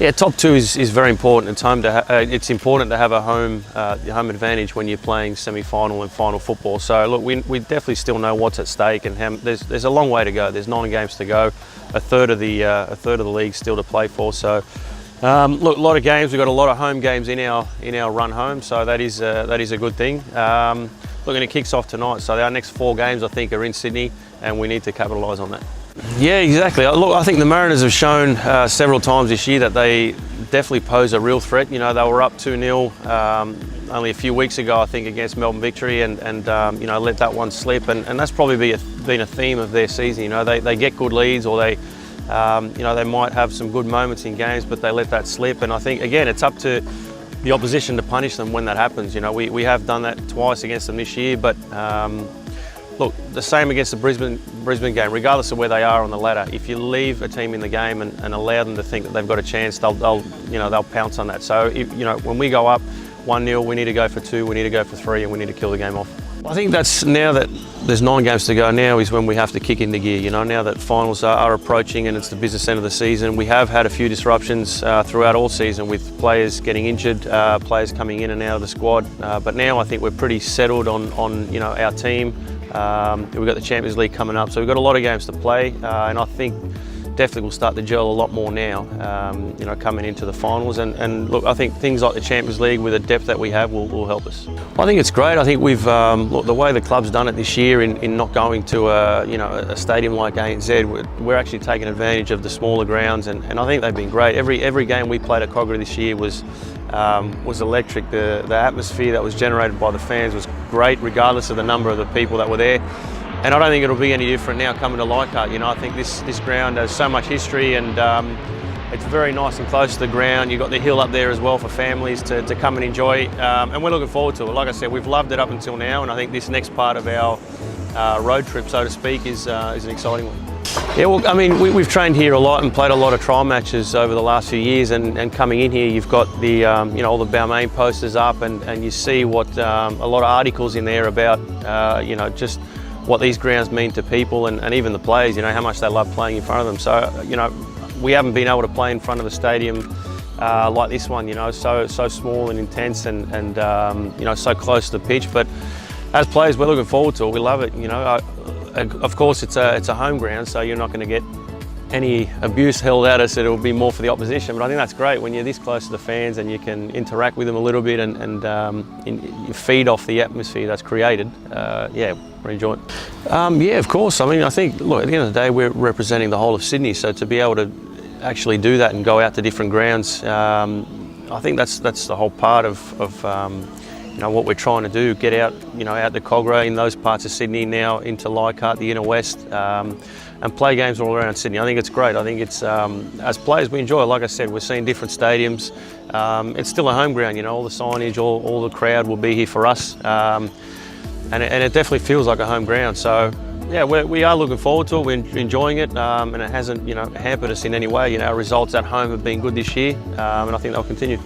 Yeah, top two is very important. It's important to have a home advantage when you're playing semi-final and final football. So look, we definitely still know what's at stake, and there's a long way to go. There's 9 games to go, a third of the league still to play for. So look, a lot of games. We've got a lot of home games in our run home, so that is a good thing. Look, and it kicks off tonight. So our next 4 games, I think, are in Sydney, and we need to capitalise on that. Yeah, exactly. Look, I think the Mariners have shown several times this year that they definitely pose a real threat. You know, they were up 2-0 only a few weeks ago, I think, against Melbourne Victory, and you know, let that one slip. And that's probably been a theme of their season. You know, they get good leads, or they you know, they might have some good moments in games, but they let that slip. And I think, again, it's up to the opposition to punish them when that happens. You know, we have done that twice against them this year, but look, the same against the Brisbane game, regardless of where they are on the ladder. If you leave a team in the game and allow them to think that they've got a chance, they'll pounce on that. So you know, when we go up 1-0, we need to go for 2, we need to go for 3, and we need to kill the game off. I think that's, now that there's 9 games to go, now is when we have to kick into gear. You know, now that finals are approaching and it's the business end of the season, we have had a few disruptions throughout all season, with players getting injured, players coming in and out of the squad. But now I think we're pretty settled on you know, our team. We've got the Champions League coming up, so we've got a lot of games to play, and I think definitely we'll start to gel a lot more now, you know, coming into the finals. And look, I think things like the Champions League, with the depth that we have, will help us. I think it's great. I think we've look, the way the club's done it this year in not going to a stadium like ANZ, we're actually taking advantage of the smaller grounds, and I think they've been great. Every game we played at Kogarah this year was electric. The atmosphere that was generated by the fans was great, regardless of the number of the people that were there. And I don't think it'll be any different now coming to Leichhardt. You know, I think this ground has so much history, and it's very nice and close to the ground. You've got the hill up there as well for families to come and enjoy, and we're looking forward to it. Like I said, we've loved it up until now, and I think this next part of our road trip, so to speak, is an exciting one. Yeah, well, I mean, we've trained here a lot and played a lot of trial matches over the last few years, and coming in here, you've got the you know, all the Balmain posters up, and you see what a lot of articles in there about you know, just what these grounds mean to people, and even the players, you know, how much they love playing in front of them. So, you know, we haven't been able to play in front of a stadium like this one, you know, so small and intense, and you know, so close to the pitch. But as players, we're looking forward to it. We love it, you know. Of course, it's a home ground, so you're not going to get any abuse held at us. It'll be more for the opposition, but I think that's great when you're this close to the fans and you can interact with them a little bit, and you feed off the atmosphere that's created. Yeah, we're enjoying it. Yeah, of course. I mean, I think, look, at the end of the day, we're representing the whole of Sydney, so to be able to actually do that and go out to different grounds, I think that's the whole part of you know, what we're trying to do. Get out, you know, out to Kogarah, in those parts of Sydney, now into Leichhardt, the inner west, and play games all around Sydney. I think it's great. I think it's, as players, we enjoy it. Like I said, we're seeing different stadiums. It's still a home ground, you know, all the signage, all the crowd will be here for us. And it definitely feels like a home ground. So, yeah, we are looking forward to it. We're enjoying it, and it hasn't, you know, hampered us in any way. You know, our results at home have been good this year, and I think they'll continue.